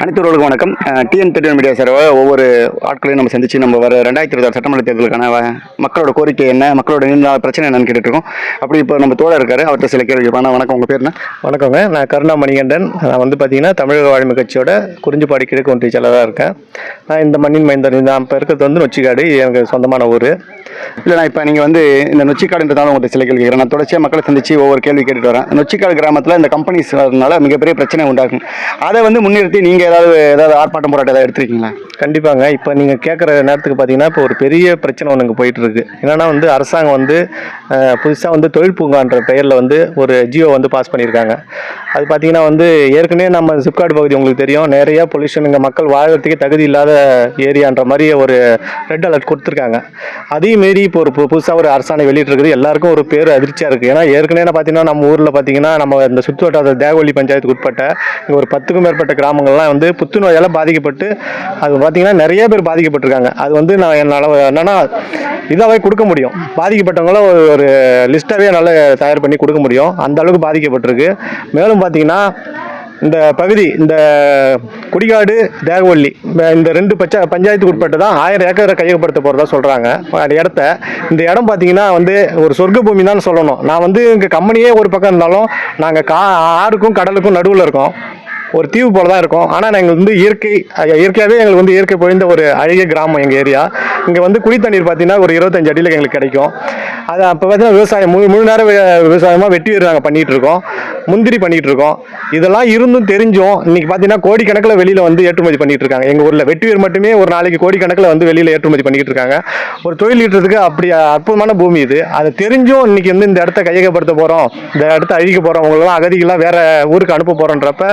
அனைத்துறவுகளுக்கும் வணக்கம். TN media சார்பாக ஒவ்வொரு ஆட்களையும் நம்ம சந்திச்சு நம்ம வர 2026 சட்டமன்ற தேர்தலுக்கான மக்களோட கோரிக்கை என்ன, மக்களோட நீண்ட பிரச்சனை என்னன்னு கேட்டுட்டு இருக்கோம். அப்படி இப்போ நம்ம தோழர் இருக்காரு, அவர்கிட்ட சில கேள்வி கேட்பாங்க. வணக்கம், உங்கள் பேர் என்ன? வணக்கங்க, நான் கருணா மணிகண்டன். நான் பார்த்தீங்கன்னா தமிழக வாழ்மை கட்சியோட குறிஞ்சிப்பாடி கிழக்கு ஒன்றிய செயலராக இருக்கேன். நான் இந்த மண்ணின் மைந்தர். நான் இப்போ இருக்கிறது நொச்சிக்காடு, எனக்கு சொந்தமான ஊர். இல்லை, நான் இப்போ நீங்கள் இந்த நொச்சிக்காடுன்றதால உங்கள்கிட்ட சில கேள்வி கேட்குறேன். நான் தொடர்ச்சியாக மக்களை சந்திச்சு ஒவ்வொரு கேள்வி கேட்டுட்டு வரேன். நொச்சிக்காடு கிராமத்தில் இந்த கம்பெனிஸ்னால மிகப்பெரிய பிரச்சனை உண்டாகும். அதை முன்னிறுத்தி நீங்கள் ஏதாவது ஆர்ப்பாட்டம் போராட்டம் ஏதாவது எடுத்துருக்கீங்களா? கண்டிப்பாங்க. இப்போ நீங்கள் கேட்குற நேரத்துக்கு பார்த்தீங்கன்னா இப்போ ஒரு பெரிய பிரச்சனை ஒன்று இங்கே போயிட்டு இருக்கு. என்னன்னா அரசாங்கம் புதுசாக தொழில் பூங்கான்ற பெயரில் ஒரு ஜியோ பாஸ் பண்ணியிருக்காங்க. அது பார்த்தீங்கன்னா ஏற்கனவே நம்ம சிப்காடு பகுதி உங்களுக்கு தெரியும், நிறைய பொல்யூஷன், இங்கே மக்கள் வாழ்றதுக்கே தகுதி இல்லாத ஏரியான்ற மாதிரி ஒரு ரெட் அலர்ட் கொடுத்துருக்காங்க. அதையும் மீறி இப்போ புதுசாக ஒரு அரசாணை வெளியிட்டிருக்குது. எல்லாருக்கும் ஒரு பேர் அதிர்ச்சியாக இருக்குது. ஏன்னா ஏற்கனவே பார்த்தீங்கன்னா நம்ம ஊரில் பார்த்தீங்கன்னா நம்ம இந்த சுற்று வட்டார தேவவள்ளி பஞ்சாயத்துக்கு உட்பட்ட இங்கே ஒரு 10க்கும் மேற்பட்ட கிராமங்கள்லாம் புத்துநோயால் பாதிக்கப்பட்டு அது பார்த்தீங்கன்னா நிறைய பேர் பாதிக்கப்பட்டிருக்காங்க. அது நான் என்னால் என்னன்னா இதாகவே கொடுக்க முடியும். பாதிக்கப்பட்டவங்கள ஒரு லிஸ்ட்டாகவே என்னால் தயார் பண்ணி கொடுக்க முடியும். அந்த அளவுக்கு பாதிக்கப்பட்டிருக்கு. மேலும் பார்த்தீங்கன்னா இந்த பகுதி, இந்த குடிகாடு தேவவள்ளி, இந்த 2 பஞ்சாயத்துக்கு உட்பட்டு தான் 1000 ஏக்கரை கையகப்படுத்த போகிறதா சொல்கிறாங்க. இந்த இடம் பார்த்தீங்கன்னா ஒரு சொர்க்க பூமி தான் சொல்லணும். நான் இங்கே கம்பெனியே ஒரு பக்கம் இருந்தாலும் நாங்கள் ஆறுக்கும் கடலுக்கும் நடுவில் இருக்கோம். ஒரு தீவு போல தான் இருக்கும். ஆனால் எங்களுக்கு இயற்கையாகவே எங்களுக்கு இயற்கை பொழிந்த ஒரு அழகிய கிராமம் எங்கள் ஏரியா. இங்கே குடி தண்ணீர் பார்த்தீங்கன்னா ஒரு 25 அடியில் எங்களுக்கு கிடைக்கும். அது அப்போ பார்த்தீங்கன்னா விவசாயம் முழு நேரம் விவசாயமாக வெட்டி வேறு நாங்கள் பண்ணிகிட்டு இருக்கோம், முந்திரி பண்ணிகிட்டு இருக்கோம். இதெல்லாம் இருந்தும் தெரிஞ்சும் இன்றைக்கி பார்த்தீங்கன்னா கோடிக்கணக்கில் வெளியில் ஏற்றுமதி பண்ணிகிட்டு இருக்காங்க. எங்கள் ஊரில் வெட்டி வேர் மட்டுமே ஒரு நாளைக்கு கோடிக்கணக்கில் வெளியில் ஏற்றுமதி பண்ணிக்கிட்டு இருக்காங்க. ஒரு தொழில் ஈட்டுறதுக்கு அப்படி அற்புதமான பூமி இது. அதை தெரிஞ்சும் இன்றைக்கி இந்த இடத்த கையகப்படுத்த போகிறோம், இந்த இடத்த அழிக்க போகிறோம், அவங்களெல்லாம் அகதிகளாக வேறு ஊருக்கு அனுப்ப போகிறோன்றப்ப